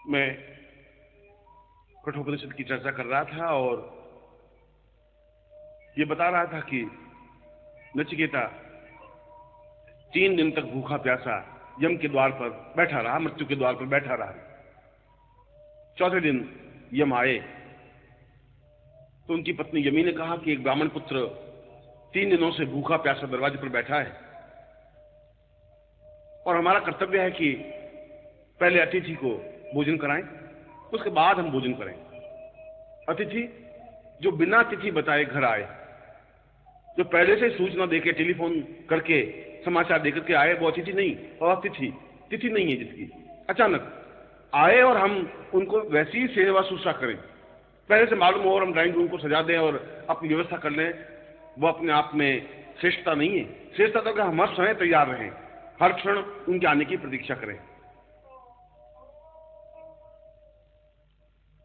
मैं कठोपनिषद की चर्चा कर रहा था और ये बता रहा था कि नचिकेता 3 दिन तक भूखा प्यासा यम के द्वार पर बैठा रहा, मृत्यु के द्वार पर बैठा रहा। चौथे दिन यम आए तो उनकी पत्नी यमी ने कहा कि एक ब्राह्मण पुत्र 3 दिनों से भूखा प्यासा दरवाजे पर बैठा है और हमारा कर्तव्य है कि पहले अतिथि को भोजन कराएं, उसके बाद हम भोजन करें। अतिथि जो बिना तिथि बताए घर आए, जो पहले से सूचना देके टेलीफोन करके समाचार देकर के आए, वो अतिथि नहीं। और अतिथि तिथि नहीं है जिसकी अचानक आए और हम उनको वैसी ही सेवा शुश्रूषा करें, पहले से मालूम हो और हम ड्राइंग रूम को सजा दें और अपनी व्यवस्था कर लें, वो अपने आप में श्रेष्ठता नहीं है। श्रेष्ठता तो हम हर समय तैयार रहें, हर क्षण उनके आने की प्रतीक्षा करें।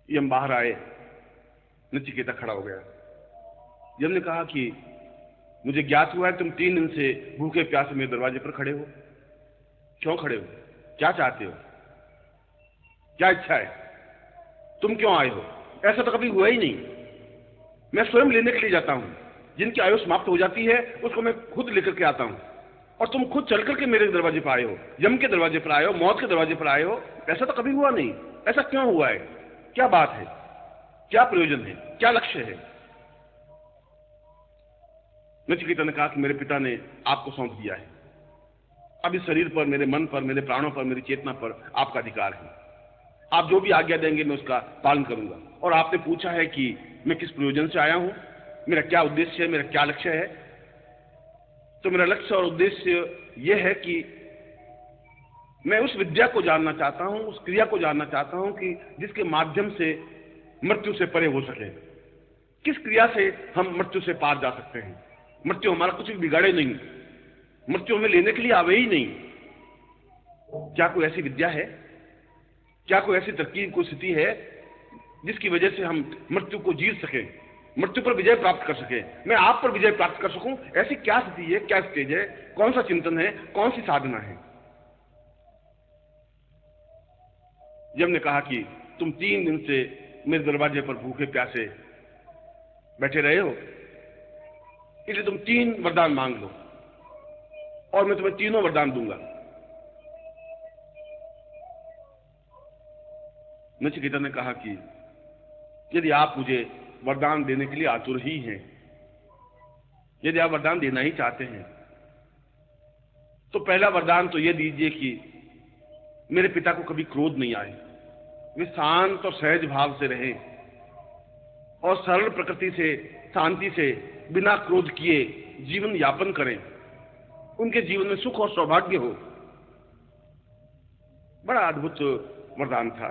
यम बाहर आए, नचिकेता खड़ा हो गया। यम ने कहा कि मुझे ज्ञात हुआ है तुम 3 दिन से भूखे प्यासे मेरे दरवाजे पर खड़े हो। क्यों खड़े हो? क्या चाहते हो? क्या इच्छा है? तुम क्यों आए हो? ऐसा तो कभी हुआ ही नहीं। मैं स्वयं लेने के लिए जाता हूं, जिनकी आयु समाप्त हो जाती है उसको मैं खुद लेकर के आता हूं, और तुम खुद चल करके मेरे दरवाजे पर आए हो, यम के दरवाजे पर आए हो, मौत के दरवाजे पर आए हो। ऐसा तो कभी हुआ नहीं। ऐसा क्यों हुआ है? क्या बात है? क्या प्रयोजन है? क्या लक्ष्य है? नचिकेता ने कहा कि मेरे पिता ने आपको सौंप दिया है। अब इस शरीर पर, मेरे मन पर, मेरे प्राणों पर, मेरी चेतना पर आपका अधिकार है। आप जो भी आज्ञा देंगे मैं उसका पालन करूंगा। और आपने पूछा है कि मैं किस प्रयोजन से आया हूं, मेरा क्या उद्देश्य है, मेरा क्या लक्ष्य है। तो मेरा लक्ष्य और उद्देश्य यह है कि मैं उस विद्या को जानना चाहता हूं, उस क्रिया को जानना चाहता हूं कि जिसके माध्यम से मृत्यु से परे हो सके। किस क्रिया से हम मृत्यु से पार जा सकते हैं। मृत्यु हमारा कुछ भी बिगाड़े नहीं, मृत्यु हमें लेने के लिए आवे ही नहीं। क्या कोई ऐसी विद्या है, क्या कोई ऐसी तरकीब, कोई स्थिति है जिसकी वजह से हम मृत्यु को जीत सकें, मृत्यु पर विजय प्राप्त कर सकें, मैं आप पर विजय प्राप्त कर सकूं? ऐसी क्या स्थिति है, क्या स्टेज है, कौन सा चिंतन है, कौन सी साधना है? यम ने कहा कि तुम 3 दिन से मेरे दरवाजे पर भूखे प्यासे बैठे रहे हो, इसलिए तुम 3 वरदान मांग लो और मैं तुम्हें तीनों वरदान दूंगा। नचिकेता ने कहा कि यदि आप मुझे वरदान देने के लिए आतुर ही हैं, यदि आप वरदान देना ही चाहते हैं, तो पहला वरदान तो यह दीजिए कि मेरे पिता को कभी क्रोध नहीं आए, वे शांत और सहज भाव से रहें और सरल प्रकृति से, शांति से, बिना क्रोध किए जीवन यापन करें, उनके जीवन में सुख और सौभाग्य हो। बड़ा अद्भुत वरदान था।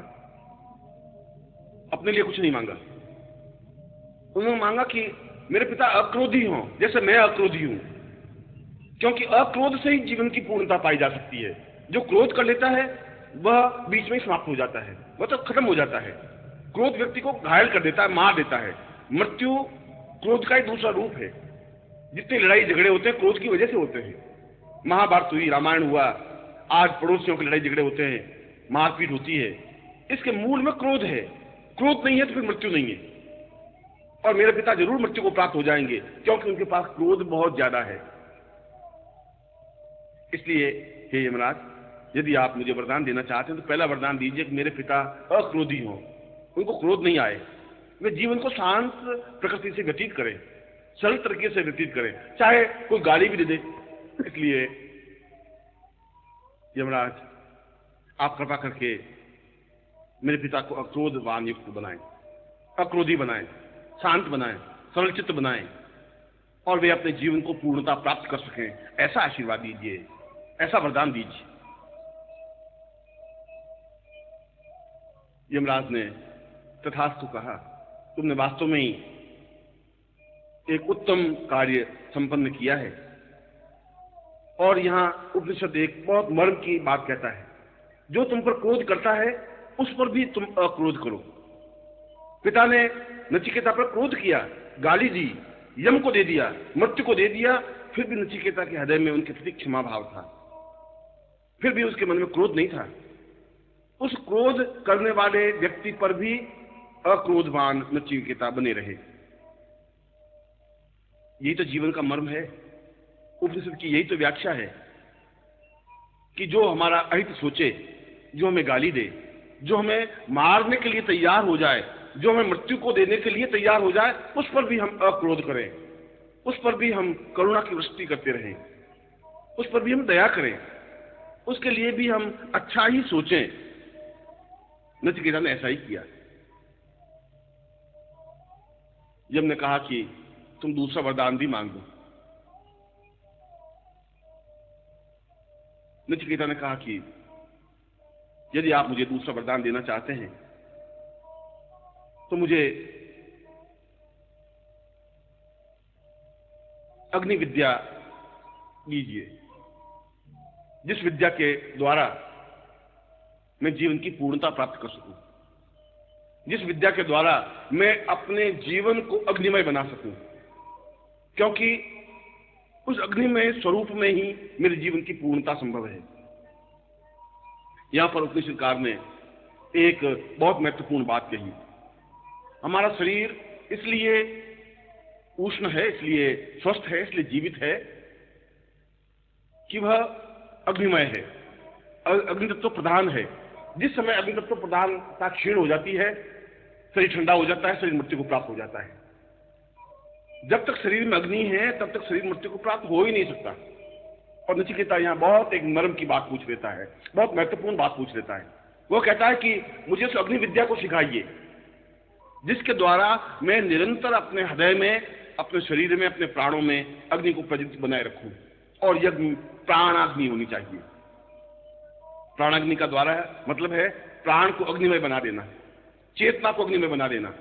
अपने लिए कुछ नहीं मांगा, उन्होंने मांगा कि मेरे पिता अक्रोधी हों जैसे मैं अक्रोधी हूं, क्योंकि अक्रोध से ही जीवन की पूर्णता पाई जा सकती है। जो क्रोध कर लेता है वह बीच में समाप्त हो जाता है, वह तो खत्म हो जाता है। क्रोध व्यक्ति को घायल कर देता है, मार देता है। मृत्यु क्रोध का एक दूसरा रूप है। जितने लड़ाई झगड़े होते हैं क्रोध की वजह से होते हैं। महाभारत हुई, रामायण हुआ, आज पड़ोसियों के लड़ाई झगड़े होते हैं, मारपीट होती है, इसके मूल में क्रोध है। क्रोध नहीं है तो फिर मृत्यु नहीं है। और मेरे पिता जरूर मृत्यु को प्राप्त हो जाएंगे, क्योंकि उनके पास क्रोध बहुत ज्यादा है। इसलिए हे यमराज, यदि आप मुझे वरदान देना चाहते हैं तो पहला वरदान दीजिए कि मेरे पिता अक्रोधी हों, उनको क्रोध नहीं आए, वे जीवन को शांत प्रकृति से व्यतीत करें, सरल तरीके से व्यतीत करें, चाहे कोई गाली भी दे दे। इसलिए यमराज, आप कृपा करके मेरे पिता को अक्रोधवान युक्त बनाएं, अक्रोधी बनाएं, शांत बनाएं, सरल चित्त बनाएं, और वे अपने जीवन को पूर्णता प्राप्त कर सकें। ऐसा आशीर्वाद दीजिए, ऐसा वरदान दीजिए। यमराज ने तथास्तु कहा। तुमने वास्तव में ही एक उत्तम कार्य संपन्न किया है। और यहां उपनिषद एक बहुत मर्म की बात कहता है, जो तुम पर क्रोध करता है उस पर भी तुम अक्रोध करो। पिता ने नचिकेता पर क्रोध किया, गाली दी, यम को दे दिया, मृत्यु को दे दिया, फिर भी नचिकेता के हृदय में उनके प्रति क्षमा भाव था, फिर भी उसके मन में क्रोध नहीं था। उस क्रोध करने वाले व्यक्ति पर भी अक्रोधवान नचिकेता बने रहे। यही तो जीवन का मर्म है। उपनिषद की यही तो व्याख्या है कि जो हमारा अहित सोचे, जो हमें गाली दे, जो हमें मारने के लिए तैयार हो जाए, जो हमें मृत्यु को देने के लिए तैयार हो जाए, उस पर भी हम अक्रोध करें, उस पर भी हम करुणा की वृष्टि करते रहें, उस पर भी हम दया करें, उसके लिए भी हम अच्छा ही सोचें। नचिकेता ने ऐसा ही किया। जब ने कहा कि तुम दूसरा वरदान भी मांग दो, नचिकेता ने कहा कि यदि आप मुझे दूसरा वरदान देना चाहते हैं तो मुझे अग्नि विद्या दीजिए, जिस विद्या के द्वारा मैं जीवन की पूर्णता प्राप्त कर सकूं, जिस विद्या के द्वारा मैं अपने जीवन को अग्निमय बना सकूं, क्योंकि उस अग्निमय स्वरूप में ही मेरे जीवन की पूर्णता संभव है। यहां पर उपनिषदकार ने एक बहुत महत्वपूर्ण बात कही। हमारा शरीर इसलिए उष्ण है, इसलिए स्वस्थ है, इसलिए जीवित है कि वह अग्निमय है, अग्नितत्व प्रधान है। जिस समय अग्नितत्व प्रधानता क्षीण हो जाती है, शरीर ठंडा हो जाता है, शरीर मृत्यु को प्राप्त हो जाता है। जब तक शरीर में अग्नि है तब तक शरीर मृत्यु को प्राप्त हो ही नहीं सकता। और नचिकेता यहां बहुत एक मर्म की बात पूछ लेता है, बहुत महत्वपूर्ण बात पूछ लेता है। वो कहता है कि मुझे उस अग्नि विद्या को सिखाइए जिसके द्वारा मैं निरंतर अपने हृदय में, अपने शरीर में, अपने प्राणों में अग्नि को प्रज्वलित बनाए रखूं। और यह प्राणाग्नि होनी चाहिए। प्राणाग्नि का द्वारा मतलब है प्राण को अग्निमय बना देना, चेतना को अग्निमय बना देना।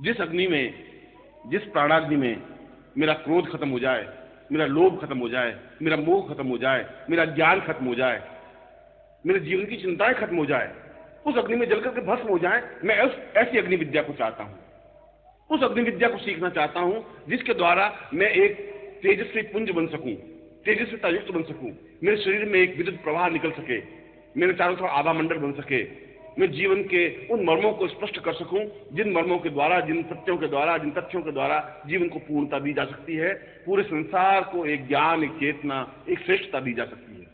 जिस अग्नि में, जिस प्राणाग्नि में मेरा क्रोध खत्म हो जाए, मेरा लोभ खत्म हो जाए, मेरा मोह खत्म हो जाए, मेरा ज्ञान खत्म हो जाए, मेरे जीवन की चिंताएं खत्म हो जाए, उस अग्नि में जलकर के भस्म हो जाए, मैं ऐसी अग्नि विद्या को चाहता हूं। उस अग्नि विद्या को सीखना चाहता हूं जिसके द्वारा मैं एक तेजस्वी पुंज बन सकूं, तेजस्विता युक्त बन सकूं, मेरे शरीर में एक विद्युत प्रवाह निकल सके, मेरे चारों तरफ आभा मंडल बन सके, मैं जीवन के उन मर्मों को स्पष्ट कर सकूं जिन मर्मों के द्वारा, जिन सत्यों के द्वारा, जिन तथ्यों के द्वारा जीवन को पूर्णता दी जा सकती है, पूरे संसार को एक ज्ञान, एक चेतना, एक श्रेष्ठता दी जा सकती है।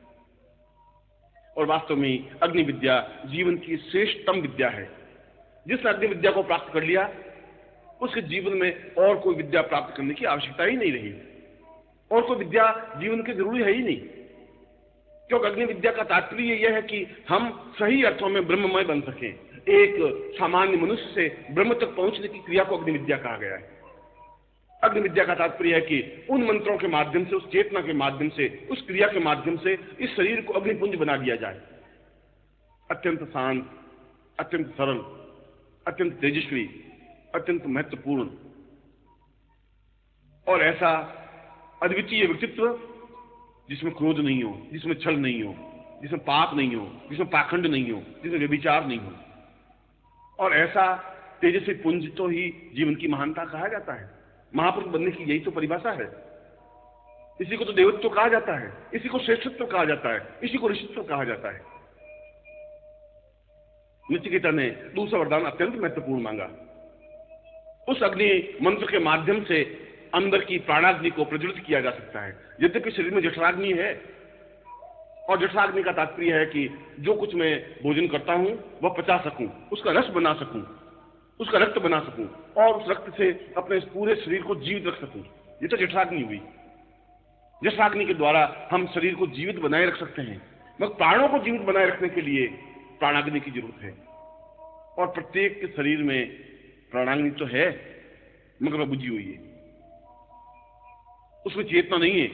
और वास्तव में अग्नि विद्या जीवन की श्रेष्ठतम विद्या है। जिसने अग्नि विद्या को प्राप्त कर लिया उसके जीवन में और कोई विद्या प्राप्त करने की आवश्यकता ही नहीं रही, और कोई विद्या जीवन की जरूरी है ही नहीं। क्योंकि अग्नि विद्या का तात्पर्य यह है कि हम सही अर्थों में ब्रह्ममय बन सकें। एक सामान्य मनुष्य से ब्रह्म तक पहुंचने की क्रिया को अग्नि विद्या कहा गया है। अग्नि विद्या का तात्पर्य है कि उन मंत्रों के माध्यम से, उस चेतना के माध्यम से, उस क्रिया के माध्यम से इस शरीर को अग्निपुंज बना दिया जाए, अत्यंत शांत, अत्यंत सरल, अत्यंत तेजस्वी, अत्यंत महत्वपूर्ण और ऐसा अद्वितीय व्यक्तित्व जिसमें क्रोध नहीं हो, जिसमें छल नहीं हो, जिसमें पाप नहीं हो, जिसमें पाखंड नहीं हो, जिसमें व्यभिचार नहीं हो। और ऐसा तेजस्वी पुंज तो ही जीवन की महानता कहा जाता है। महापुरुष बनने की यही तो परिभाषा है। इसी को तो देवत्व कहा जाता है, इसी को श्रेष्ठत्व कहा जाता है, इसी को ऋषित्व कहा जाता है। नचिकेता ने दूसरा वरदान अत्यंत महत्वपूर्ण मांगा। उस अग्नि मंत्र के माध्यम से अंदर की प्राणाग्नि को प्रज्वलित किया जा सकता है। यद्यपि शरीर में जठराग्नि है, और जठराग्नि का तात्पर्य है कि जो कुछ मैं भोजन करता हूं वह पचा सकूं, उसका रस बना सकूं, उसका रक्त बना सकूं, और उस रक्त से अपने पूरे शरीर को जीवित रख सकूं। ये तो जठराग्नि हुई। जठराग्नि के द्वारा हम शरीर को जीवित बनाए रख सकते हैं, मगर प्राणों को जीवित बनाए रखने के लिए प्राणाग्नि की जरूरत है। और प्रत्येक के शरीर में प्राणाग्नि तो है, मगर वह बुझी हुई है। उसमें चेतना नहीं है,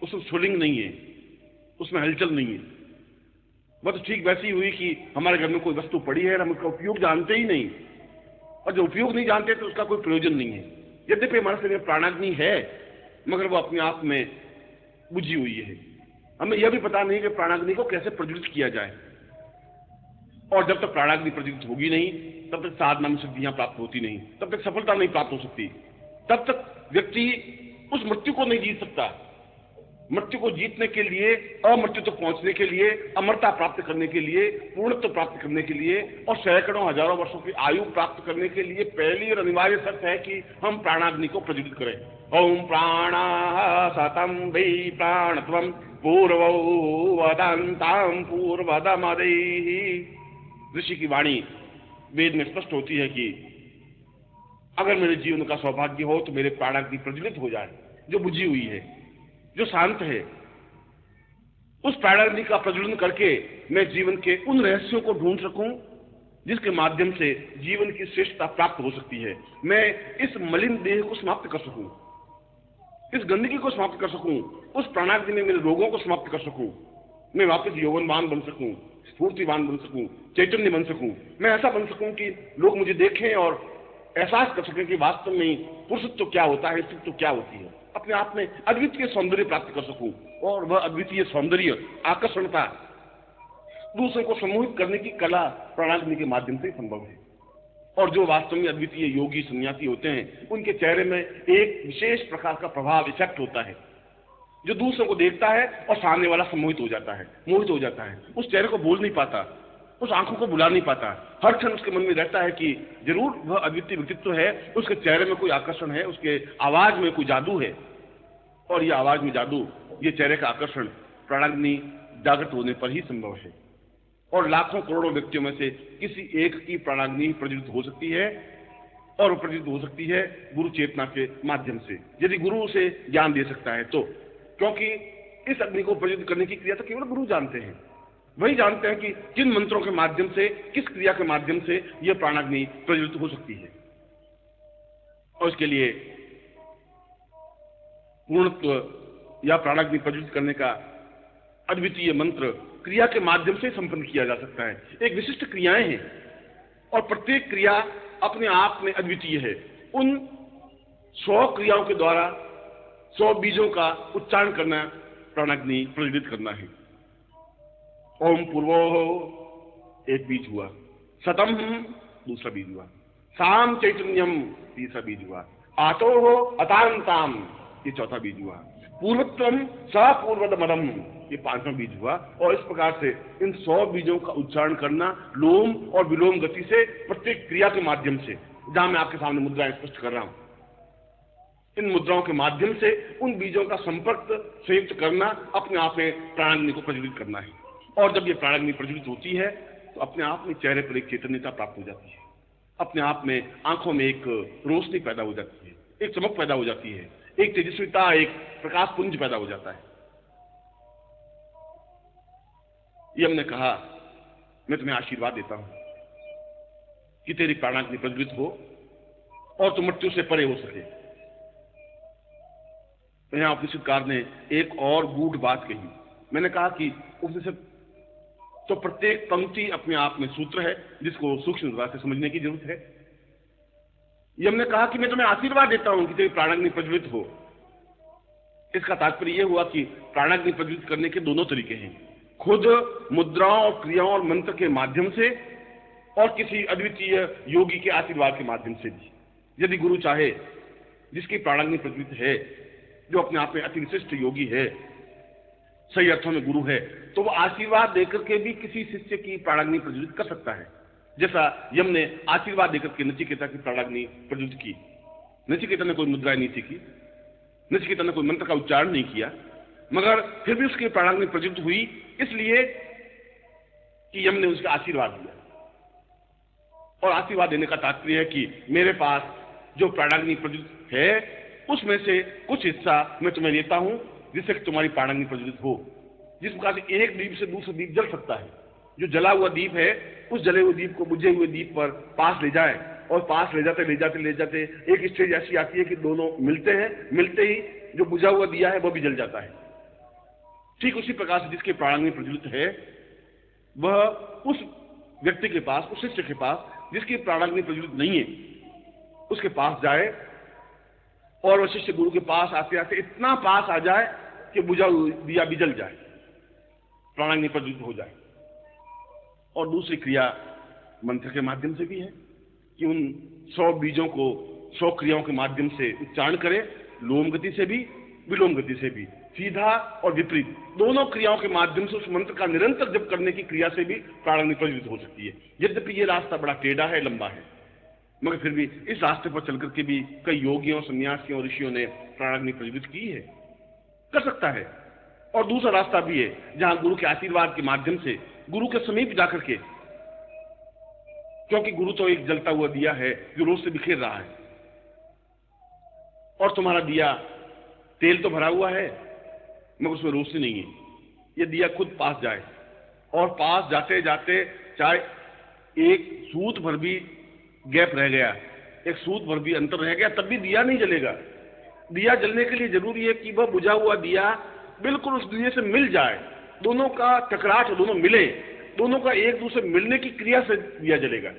उसमें स्फुलिंग नहीं है, उसमें हलचल नहीं है। वह तो ठीक वैसी हुई कि हमारे घर में कोई वस्तु पड़ी है और हम उसका उपयोग जानते ही नहीं, और जो उपयोग नहीं जानते तो उसका कोई प्रयोजन नहीं है। यद्यपि हमारे शरीर में प्राणाग्नि है, मगर वो अपने आप में बुझी हुई है। हमें यह भी पता नहीं कि प्राणाग्नि को कैसे प्रज्वलित किया जाए। और जब तक प्राणाग्नि प्रज्वलित होगी नहीं, तब तक साधना में सिद्धियां प्राप्त होती नहीं, तब तक सफलता नहीं प्राप्त हो सकती, तब तक व्यक्ति उस मृत्यु को नहीं जीत सकता मृत्यु को जीतने के लिए, अमृत्यु तक पहुंचने के लिए, अमरता प्राप्त करने के लिए, पूर्णत्व प्राप्त करने के लिए और सैकड़ों हजारों वर्षों की आयु प्राप्त करने के लिए पहली और अनिवार्य शर्त है कि हम प्राणाग्नि को प्रज्वलित करें। ओम प्राणः सतं वै प्राणत्वं पूर्वो वदन्तां पूर्वदमदैः। ऋषि की वाणी वेद में स्पष्ट होती है कि अगर मेरे जीवन का सौभाग्य हो तो मेरे प्राणाग्नि प्रज्वलित हो जाए, जो बुझी हुई है, जो शांत है। उस प्राणाग्नि का प्रज्वलन करके मैं जीवन के उन रहस्यों को ढूंढ सकूं जिसके माध्यम से जीवन की श्रेष्ठता प्राप्त हो सकती है। मैं इस मलिन देह को समाप्त कर सकूं, इस गंदगी को समाप्त कर सकूं, उस प्राणाग्नि में मेरे रोगों को समाप्त कर सकूं, मैं वापस यौवनवान बन सकूं, स्फूर्तिवान बन सकूं, चैतन्य बन सकूं। मैं ऐसा बन सकूं कि लोग मुझे देखें और एहसास कर सकें कि वास्तव में पुरुषत्व क्या होता है, स्त्रीत्व क्या होती है। अपने आप में अद्वितीय सौंदर्य प्राप्त कर सकूं और वह अद्वितीय सौंदर्य, आकर्षणता, दूसरे को सम्मोहित करने की कला प्राणाग्नि के माध्यम से संभव है। और जो वास्तव में अद्वितीय योगी सन्यासी होते हैं, उनके चेहरे में एक विशेष प्रकार का प्रभाव, इफेक्ट होता है, जो दूसरों को देखता है और सामने वाला सम्मोहित हो जाता है, मोहित हो जाता है। उस चेहरे को भूल नहीं पाता, उस आंखों को बुला नहीं पाता। हर क्षण उसके मन में रहता है कि जरूर वह अद्वितीय व्यक्तित्व है, उसके चेहरे में कोई आकर्षण है, उसके आवाज में कोई जादू है। और यह आवाज में जादू, ये चेहरे का आकर्षण प्राणाग्नि जागृत होने पर ही संभव है। और लाखों करोड़ों व्यक्तियों में से किसी एक की प्राणाग्नि प्रज्वलित हो सकती है, और वो प्रज्वलित हो सकती है गुरु चेतना के माध्यम से, यदि गुरु उसे ज्ञान दे सकता है तो। क्योंकि इस अग्नि को प्रज्वलित करने की क्रिया तो केवल गुरु जानते हैं। वही जानते हैं कि किन मंत्रों के माध्यम से, किस क्रिया के माध्यम से यह प्राणाग्नि प्रज्वलित हो सकती है। और इसके लिए पूर्णत्व या प्राणाग्नि प्रज्वलित करने का अद्वितीय मंत्र क्रिया के माध्यम से संपन्न किया जा सकता है। एक विशिष्ट क्रियाएं हैं और प्रत्येक क्रिया अपने आप में अद्वितीय है। उन 100 क्रियाओं के द्वारा 100 बीजों का उच्चारण करना प्राणाग्नि प्रज्वलित करना है। ओम पूर्वो एक बीज हुआ, सतम दूसरा बीज हुआ, साम चैतन्यम तीसरा बीज हुआ, आतो हो अतांताम ये चौथा बीज हुआ, पूर्वत्वम सपूर्वदमदम ये 5वां बीज हुआ। और इस प्रकार से इन 100 बीजों का उच्चारण करना लोम और विलोम गति से, प्रत्येक क्रिया के माध्यम से, जहां मैं आपके सामने मुद्राएं स्पष्ट कर रहा हूं, इन मुद्राओं के माध्यम से उन बीजों का संपर्क संयुक्त करना अपने आप में प्राणाग्नि को प्रज्वलित करना है। और जब ये प्राणाग्नि प्रज्वलित होती है तो अपने आप में चेहरे पर एक चैतन्यता प्राप्त हो जाती है, अपने आप में आंखों में एक रोशनी पैदा हो जाती है, एक चमक पैदा हो जाती है, एक तेजस्विता, एक प्रकाश पुंज पैदा हो जाता है। ये हमने कहा, मैं तुम्हें आशीर्वाद देता हूं कि तेरी प्राणाग्नि प्रज्वलित हो और तुम मृत्यु से परे हो सके। तो यहां उपनिषदकार ने एक और गूढ़ बात कही। मैंने कहा कि उपनिषद तो प्रत्येक पंक्ति अपने आप में सूत्र है जिसको सूक्ष्म से समझने की जरूरत है। ये हमने कहा कि मैं तुम्हें आशीर्वाद देता हूं कि तेरी प्राणाग्नि प्रज्वलित हो। इसका तात्पर्य यह हुआ कि प्राणाग्नि प्रज्वलित करने के दोनों तरीके हैं, खुद मुद्राओं और क्रियाओं और मंत्र के माध्यम से और किसी अद्वितीय योगी के आशीर्वाद के माध्यम से भी। यदि गुरु चाहे, जिसकी प्राणाग्नि प्रज्वलित है, जो अपने आप में अति विशिष्ट योगी है, सही अर्थों में गुरु है, तो वो आशीर्वाद देकर के भी किसी शिष्य की प्राणाग्नि प्रज्वलित कर सकता है। जैसा यम ने आशीर्वाद देकर के नचिकेता की प्राणाग्नि प्रज्वलित की। नचिकेता ने कोई मुद्राएं नहीं सीखी, नचिकेता ने कोई मंत्र का उच्चारण नहीं किया, मगर फिर भी उसकी प्राणाग्नि प्रज्वलित हुई, इसलिए कि यम ने उसका आशीर्वाद दिया। और आशीर्वाद देने का तात्पर्य है कि मेरे पास जो प्राणाग्नि प्रज्वलित है उसमें से कुछ हिस्सा मैं तुम्हें देता हूं, जिससे तुम्हारी प्राणाग्नि प्रज्वलित हो। जिस प्रकार से एक दीप से दूसरा दीप जल सकता है, जो जला हुआ दीप है उस जले हुए दीप को बुझे हुए दीप पर पास ले जाए, और पास ले जाते एक स्टेज ऐसी आती है कि दोनों मिलते हैं, मिलते ही जो बुझा हुआ दिया है वह भी जल जाता है। ठीक उसी प्रकार से जिसके प्राणाग्नि प्रज्वलित है वह उस व्यक्ति के पास, उस शिष्य के पास जिसकी प्राणाग्नि प्रज्वलित नहीं है, उसके पास जाए और वह शिष्य गुरु के पास आते आते इतना पास आ जाए कि बुझा हुआ दिया भी जल जाए, प्राणाग्नि प्रज्वलित हो जाए। और दूसरी क्रिया मंत्र के माध्यम से भी है कि उन 100 बीजों को 100 क्रियाओं के माध्यम से उच्चारण करे, लोम गति से भी, विलोम गति से भी। सीधा और विपरीत दोनों क्रियाओं के माध्यम से उस मंत्र का निरंतर जप करने की क्रिया से भी प्राणाग्नि प्रज्वलित हो सकती है। यद्यपि ये रास्ता बड़ा टेढ़ा है, लंबा है, मगर फिर भी इस रास्ते पर चल करके भी कई योगियों, सन्यासियों, ऋषियों ने प्राणाग्नि प्रज्वलित की है, कर सकता है। और दूसरा रास्ता भी है जहां गुरु के आशीर्वाद के माध्यम से, गुरु के समीप जाकर के, क्योंकि गुरु तो एक जलता हुआ दिया है जो रोज से बिखेर रहा है, और तुम्हारा दिया तेल तो भरा हुआ है मगर उसमें रोशनी नहीं है। ये दिया खुद पास जाए, और पास जाते जाते चाहे एक सूत भर भी गैप रह गया, एक सूत भर भी अंतर रह गया, तब भी दिया नहीं जलेगा। दिया जलने के लिए जरूरी है कि वह बुझा हुआ दिया बिल्कुल उस दिए से मिल जाए, दोनों का टकराट, दोनों मिले, दोनों का एक दूसरे मिलने की क्रिया से दिया जलेगा।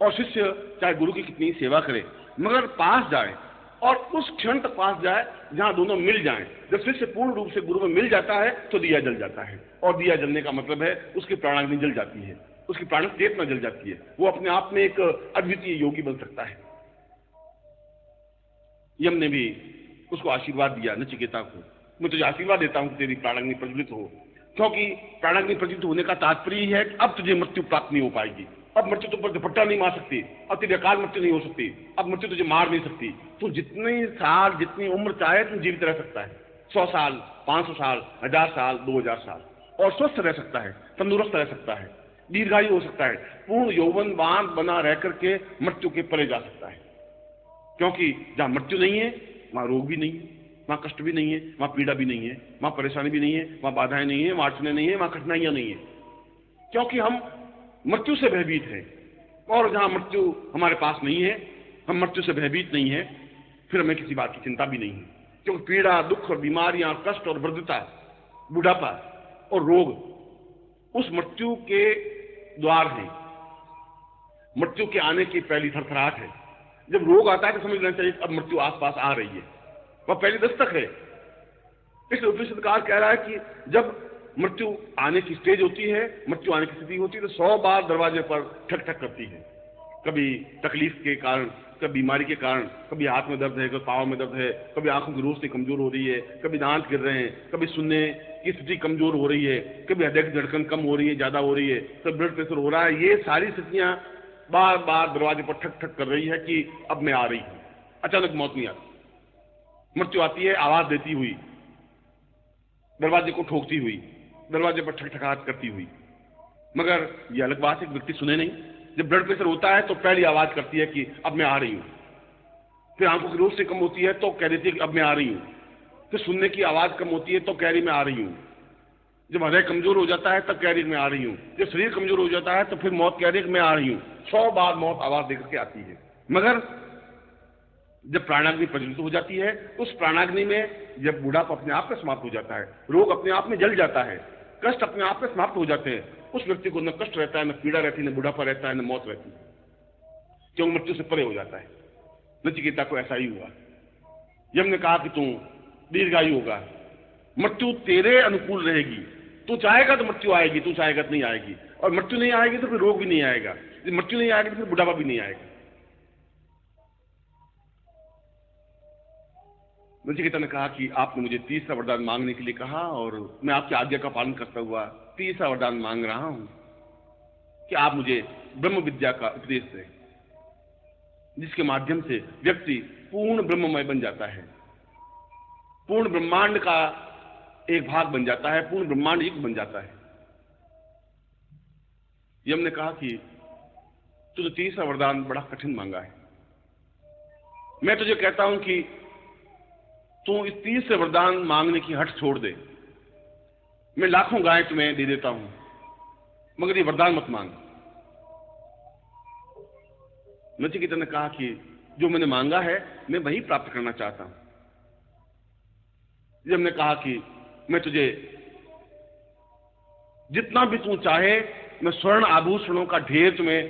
और शिष्य चाहे गुरु की कितनी सेवा करे मगर पास जाए, और उस क्षण तक पास जाए जहां दोनों मिल जाएं। जब शिष्य पूर्ण रूप से गुरु में मिल जाता है तो दिया जल जाता है, और दिया जलने का मतलब है उसकी प्राणाग्नि जल जाती है, उसकी प्राण चेतना जल जाती है, वो अपने आप में एक अद्वितीय योगी बन सकता है। यम ने भी उसको आशीर्वाद दिया, नचिकेता को, मैं तुझे आशीर्वाद देता हूं कि तेरी प्राणाग्नि प्रज्वलित हो, क्योंकि प्राणाग्नि प्रज्वलित होने का तात्पर्य है कि अब तुझे मृत्यु प्राप्त नहीं हो पाएगी, अब मृत्यु तुम पर झपट्टा नहीं मार सकती, अब तेरी अकाल मृत्यु नहीं हो सकती, अब मृत्यु तुझे मार नहीं सकती। तू जितने साल, जितनी उम्र चाहे तुम जीवित रह सकता है, 100 साल, 500 साल, 1000 साल, 2000 साल, और स्वस्थ रह सकता है, तंदुरुस्त रह सकता है, दीर्घायु हो सकता है, पूर्ण यौवनवान बना रह करके मृत्यु के परे जा सकता है। क्योंकि जहां मृत्यु नहीं है वहां रोग भी नहीं है, वहां कष्ट भी नहीं है, वहां पीड़ा भी नहीं है, वहां परेशानी भी नहीं है, वहां बाधाएं नहीं है, वहां अड़चने नहीं है, वहां कठिनाइयां नहीं है, क्योंकि हम मृत्यु से भयभीत हैं। और जहां मृत्यु हमारे पास नहीं है, हम मृत्यु से भयभीत नहीं है, फिर हमें किसी बात की चिंता भी नहीं है, क्योंकि पीड़ा, दुख और बीमारियां, कष्ट और वृद्धता, बुढ़ापा और रोग उस मृत्यु के द्वार हैं, मृत्यु के आने की पहली थरथराहट है। जब रोग आता है तो समझ लेना चाहिए अब मृत्यु आसपास आ रही है, वह पहली दस्तक है। इसलिए उपनिषदकार कह रहा है कि जब मृत्यु आने की स्टेज होती है, मृत्यु आने की स्थिति होती है, तो 100 बार दरवाजे पर ठक ठक करती है, कभी तकलीफ के कारण, कभी बीमारी के कारण, कभी हाथ में दर्द है, कभी पाँव में दर्द है, कभी आंखों की रोशनी कमजोर हो रही है, कभी दांत गिर रहे हैं, कभी सुनने की स्थिति कमजोर हो रही है, कभी हृदय की धड़कन कम हो रही है, ज्यादा हो रही है, कभी ब्लड प्रेशर हो रहा है। ये सारी स्थितियां बार बार दरवाजे पर ठक ठक कर रही है कि अब मैं आ रही हूं। अचानक मौत नहीं आती, मृत्यु आती है आवाज देती हुई, दरवाजे को ठोकती हुई, दरवाजे पर ठकठकाहट करती हुई। मगर यह अलग बात है कि व्यक्ति सुने नहीं। जब ब्लड प्रेशर होता है तो पहली आवाज करती है कि अब मैं आ रही हूं, फिर आंखों की रोशनी कम होती है तो कह देती है कि अब मैं आ रही हूं, फिर सुनने की आवाज कम होती है तो कह रही मैं आ रही हूं, जब हृदय कमजोर हो जाता है तब कह रही मैं आ रही हूं, जब शरीर कमजोर हो जाता है तो फिर मौत कह रही है कि मैं आ रही हूं। 100 बार मौत आवाज देकर के आती है। मगर जब प्राणाग्नि प्रज्वलित हो जाती है, उस प्राणाग्नि में जब बुढ़ापा अपने आप में समाप्त हो जाता है, रोग अपने आप में जल जाता है, कष्ट अपने आप में समाप्त हो जाते हैं, उस व्यक्ति को न कष्ट रहता है, न पीड़ा रहती है, न बुढ़ापा रहता है, न मौत रहती है, क्योंकि मृत्यु से परे हो जाता है। नचिकेता को ऐसा ही हुआ। यम ने कहा कि तू दीर्घायु होगा, मृत्यु तेरे अनुकूल रहेगी, तू चाहेगा तो मृत्यु आएगी, तू चाहेगा तो नहीं आएगी, और मृत्यु नहीं आएगी तो फिर रोग भी नहीं आएगा, मृत्यु नहीं आएगी तो फिर बुढ़ापा भी नहीं आएगा। नचिकेता ने कहा कि आपने मुझे तीसरा वरदान मांगने के लिए कहा, और मैं आपकी आज्ञा का पालन करता हुआ तीसरा वरदान मांग रहा हूं कि आप मुझे ब्रह्म विद्या का उपदेश दें, जिसके माध्यम से व्यक्ति पूर्ण ब्रह्ममय बन जाता है, पूर्ण ब्रह्मांड का एक भाग बन जाता है, पूर्ण ब्रह्मांड एक बन जाता है। यम ने कहा कि तुझे तीसरा वरदान बड़ा कठिन मांगा है, मैं तुझे कहता हूं कि तू इस तीसरे वरदान मांगने की हट छोड़ दे, मैं लाखों गायें तुम्हें दे देता हूं, मगर ये वरदान मत मांग। नचिकेता ने कहा कि जो मैंने मांगा है मैं वही प्राप्त करना चाहता हूं। जब ने कहा कि मैं तुझे जितना भी तू चाहे, मैं स्वर्ण आभूषणों का ढेर तुम्हें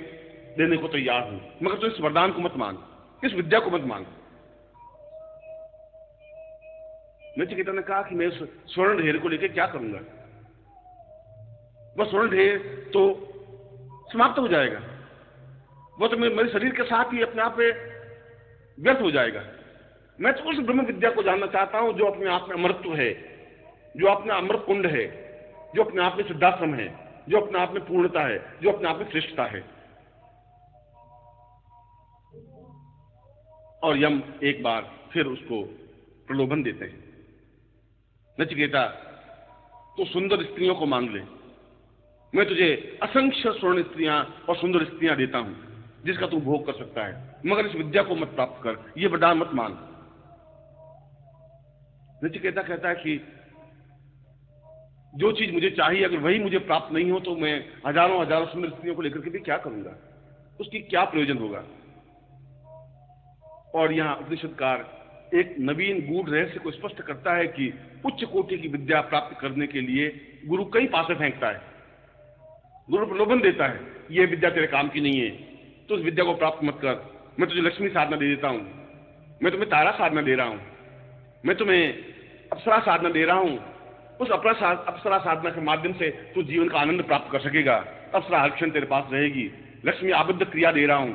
देने को तैयार हूं, मगर तू इस वरदान को मत मांग, इस विद्या को मत मांग। नचिकेता ने कहा कि मैं उस स्वर्ण ढेर को लेकर क्या करूंगा, वह स्वर्ण ढेर तो समाप्त हो जाएगा, वो तो मेरे शरीर के साथ ही अपने आप पे व्यर्थ हो जाएगा, मैं तो उस ब्रह्म विद्या को जानना चाहता हूं जो अपने आप में अमृतत्व है, जो अपने अमृत कुंड है, जो अपने आप में सिद्धाश्रम है, जो अपने आप में पूर्णता है, जो अपने आप में श्रेष्ठता है। और यम एक बार फिर उसको प्रलोभन देते हैं, नचिकेता तो सुंदर स्त्रियों को मांग ले, मैं तुझे असंख्य स्वर्ण स्त्रियां और सुंदर स्त्रियां देता हूं जिसका तू भोग कर सकता है, मगर इस विद्या को मत प्राप्त कर, यह वरदान मत मान। नचिकेता कहता है कि जो चीज मुझे चाहिए अगर वही मुझे प्राप्त नहीं हो तो मैं हजारों हजारों सुंदर स्त्रियों को लेकर के भी क्या करूंगा, उसकी क्या प्रयोजन होगा। और यहां उपनिषदकार एक नवीन गूढ़ रहस्य को स्पष्ट करता है कि उच्च कोटि की विद्या प्राप्त करने के लिए गुरु कई पासे फेंकता है, गुरु प्रलोभन देता है, यह विद्या तेरे काम की नहीं है, तो उस विद्या को प्राप्त मत कर, मैं तुझे लक्ष्मी साधना दे देता हूं, मैं तुम्हें तारा साधना दे रहा हूं, मैं तुम्हें अप्सरा साधना दे रहा हूं, उस अप्सरा साधना के माध्यम से तू जीवन का आनंद प्राप्त कर सकेगा, अप्सरा हर क्षण तेरे पास रहेगी, लक्ष्मी आबद्ध क्रिया दे रहा हूं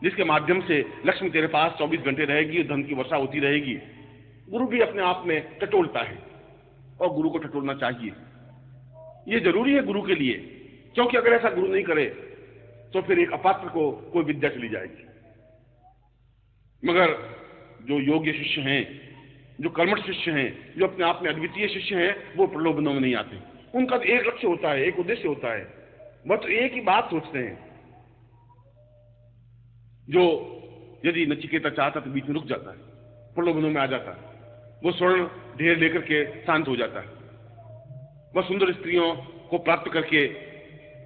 जिसके माध्यम से लक्ष्मी तेरे पास 24 घंटे रहेगी, धन की वर्षा होती रहेगी। गुरु भी अपने आप में टटोलता है और गुरु को टटोलना चाहिए, यह जरूरी है गुरु के लिए, क्योंकि अगर ऐसा गुरु नहीं करे तो फिर एक अपात्र को कोई विद्या चली जाएगी। मगर जो योग्य शिष्य हैं, जो कर्मठ शिष्य हैं, जो अपने आप में अद्वितीय शिष्य हैं, वो प्रलोभनों में नहीं आते। उनका तो एक लक्ष्य होता है, एक उद्देश्य होता है, वह तो एक ही बात सोचते हैं। जो यदि नचिकेता चाहता तो बीच में रुक जाता है, प्रलोभनों में आ जाता है, वो स्वर्ण ढेर लेकर के शांत हो जाता है, वह सुंदर स्त्रियों को प्राप्त करके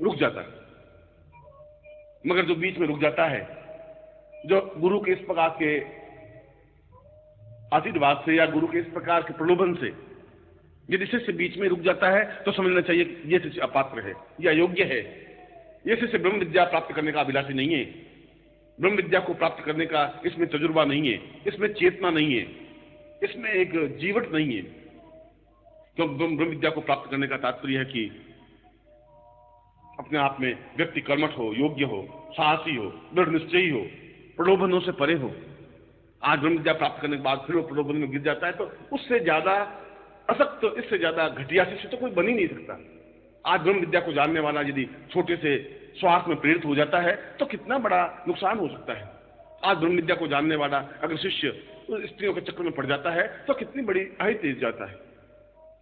रुक जाता है। मगर जो बीच में रुक जाता है, जो गुरु के इस प्रकार के आशीर्वाद से या गुरु के इस प्रकार के प्रलोभन से यदि शिष्य बीच में रुक जाता है तो समझना चाहिए यह शिष्य अपात्र है या अयोग्य है, यह शिष्य ब्रह्म विद्या प्राप्त करने का अभिलाषी नहीं है, ब्रह्म विद्या को प्राप्त करने का इसमें तजुर्बा नहीं है, इसमें चेतना नहीं है, इसमें एक जीवट नहीं है। क्योंकि ब्रह्म विद्या को प्राप्त करने का तात्पर्य है कि अपने आप में व्यक्ति कर्मठ हो, योग्य हो, साहसी हो, दृढ़ निश्चयी हो, प्रलोभनों से परे हो। आज ब्रह्म विद्या प्राप्त करने के बाद फिर वो प्रलोभन में गिर जाता है तो उससे ज्यादा असक्त, इससे ज्यादा घटिया शिष्य तो कोई बन ही नहीं सकता। आज ब्रह्म विद्या को जानने वाला यदि छोटे से स्वार्थ में प्रेरित हो जाता है तो कितना बड़ा नुकसान हो सकता है। आज ब्रह्म विद्या को जानने वाला अगर शिष्य स्त्रियों के चक्कर में पड़ जाता है तो कितनी बड़ी अहित तेज जाता है।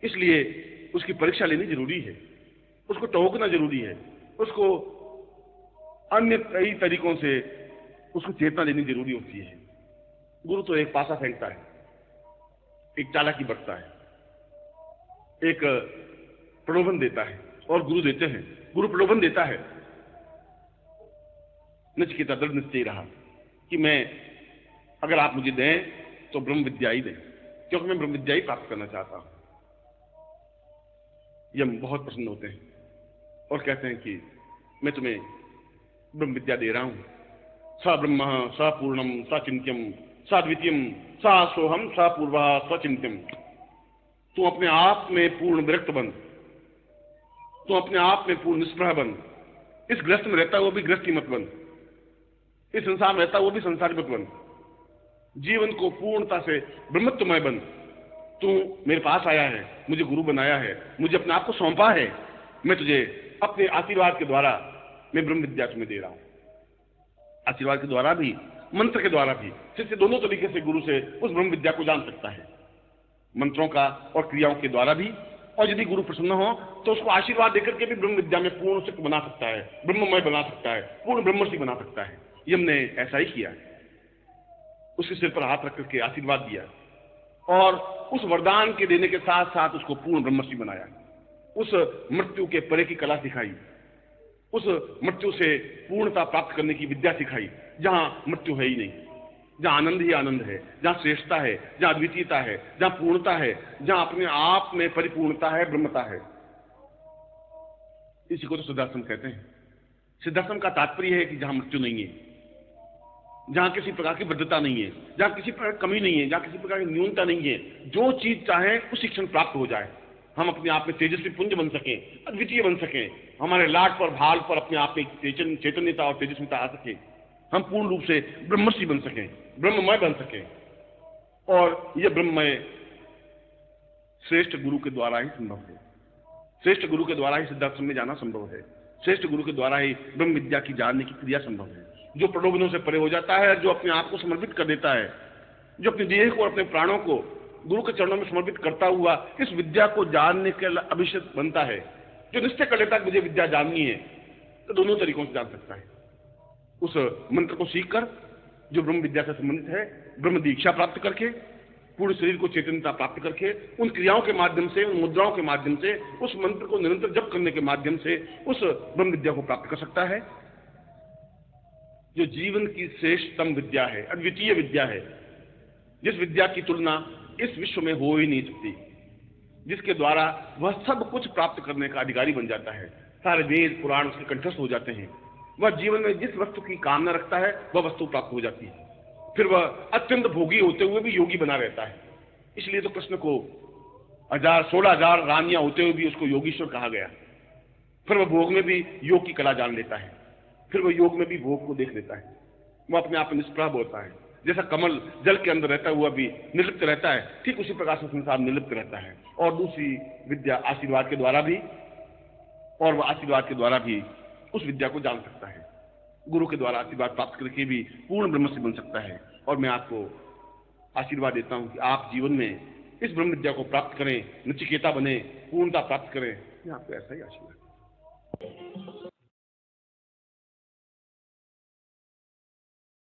इसलिए उसकी परीक्षा लेनी जरूरी है, उसको टोकना जरूरी है, उसको अन्य कई तरीकों से उसको चेतना देनी जरूरी होती है। गुरु तो एक पासा फेंकता है, एक चालाकी बरतता है, एक प्रलोभन देता है और गुरु देते हैं, गुरु प्रलोभन देता है। नचिकेता दृढ़ निश्चय रहा कि मैं अगर आप मुझे दें तो ब्रह्म विद्या ही दें, क्योंकि मैं ब्रह्म विद्या ही प्राप्त करना चाहता हूं। यम बहुत प्रसन्न होते हैं और कहते हैं कि मैं तुम्हें ब्रह्म विद्या दे रहा हूं, स ब्रह्म स पूर्णम स चिंत्यम स द्वितीयम स सोहम स पूर्व स चिंत्यम। तू अपने आप में पूर्ण विरक्त बन, तू अपने आप में पूर्ण निष्प्रह बन, इस ग्रस्त में रहता वो भी गृहस्थी मत बन, इस संसार में रहता वो भी संसारी मत बन, जीवन को पूर्णता से ब्रह्मत्वमय बन। तू मेरे पास आया है, मुझे गुरु बनाया है, मुझे अपने आप को सौंपा है, मैं तुझे अपने आशीर्वाद के द्वारा मैं ब्रह्म विद्या तुम्हें दे रहा हूं। आशीर्वाद के द्वारा भी, मंत्र के द्वारा भी, शिष्य दोनों तरीके से गुरु से उस ब्रह्म विद्या को जान सकता है, मंत्रों का और क्रियाओं के द्वारा भी। और यदि गुरु प्रसन्न हो तो उसको आशीर्वाद देकर के भी ब्रह्म विद्या में पूर्ण सिद्ध बना सकता है, ब्रह्ममय बना सकता है, पूर्ण ब्रह्मर्षि बना सकता है। यम ने ऐसा ही किया, उसके सिर पर हाथ रख करके आशीर्वाद दिया और उस वरदान के देने के साथ साथ उसको पूर्ण ब्रह्मर्षि बनाया, उस मृत्यु के परे की कला सिखाई, उस मृत्यु से पूर्णता प्राप्त करने की विद्या सिखाई, जहां मृत्यु है ही नहीं, जहां आनंद ही आनंद है, जहां श्रेष्ठता है, जहां अद्वितीयता है, जहां पूर्णता है, जहां अपने आप में परिपूर्णता है, ब्रह्मता है। इसी को तो सिद्धाश्रम कहते हैं। सिद्धाश्रम का तात्पर्य है कि जहां मृत्यु नहीं है, जहां किसी प्रकार की बद्धता नहीं है, जहां किसी प्रकार की कमी नहीं है, जहां किसी प्रकार की न्यूनता नहीं है, जो चीज चाहे उसी क्षण प्राप्त हो जाए। हम अपने आप में तेजस्वी पुंज बन सकें, अद्वितीय बन सकें, हमारे लाट पर भाल पर अपने आप में चैतन्यता और तेजस्विता आ सके, हम पूर्ण रूप से ब्रह्मर्षि बन सकें, ब्रह्ममय बन सकें। और यह ब्रह्ममय श्रेष्ठ गुरु के द्वारा ही संभव है। श्रेष्ठ गुरु के द्वारा ही सिद्धाश्रम में जाना संभव है। श्रेष्ठ गुरु के द्वारा ही ब्रह्म विद्या की जानने की क्रिया संभव है। जो प्रलोभनों से परे हो जाता है, जो अपने आप को समर्पित कर देता है, जो अपनी देह को और अपने प्राणों को गुरु के चरणों में समर्पित करता हुआ इस विद्या को जानने के अभिषेक बनता है, जो निश्चय कर लेता है कि मुझे विद्या जाननी है, तो दोनों तरीकों से जान सकता है। उस मंत्र को सीखकर जो ब्रह्म विद्या से संबंधित है, ब्रह्म दीक्षा प्राप्त करके, पूर्ण शरीर को चेतनता प्राप्त करके, उन क्रियाओं के माध्यम से, उन मुद्राओं के माध्यम से, उस मंत्र को निरंतर जप करने के माध्यम से उस ब्रह्म विद्या को प्राप्त कर सकता है, जो जीवन की श्रेष्ठतम विद्या है, अद्वितीय विद्या है, जिस विद्या की तुलना इस विश्व में हो ही नहीं सकती, जिसके द्वारा वह सब कुछ प्राप्त करने का अधिकारी बन जाता है। सारे वेद पुराण उसके कंठस्थ हो जाते हैं। वह जीवन में जिस वस्तु की कामना रखता है वह वस्तु प्राप्त हो जाती है। फिर वह अत्यंत भोगी होते हुए भी योगी बना रहता है। इसलिए तो कृष्ण को 16,000 रानियां होते हुए भी उसको योगीश्वर कहा गया। फिर वह भोग में भी योग की कला जान लेता है, फिर वह योग में भी भोग को देख लेता है। वह अपने आप में निष्प्रभ होता है। जैसा कमल जल के अंदर रहता हुआ भी निर्लिप्त रहता है, ठीक उसी प्रकार से संसार निर्लिप्त रहता है। और दूसरी विद्या आशीर्वाद के द्वारा भी, और वह आशीर्वाद के द्वारा भी उस विद्या को जान सकता है। गुरु के द्वारा आशीर्वाद प्राप्त करके भी पूर्ण ब्रह्म से बन सकता है। और मैं आपको आशीर्वाद देता हूं कि आप जीवन में इस ब्रह्म विद्या को प्राप्त करें, नचिकेता बने, पूर्णता प्राप्त करें। मैं आपको ऐसा ही आशीर्वाद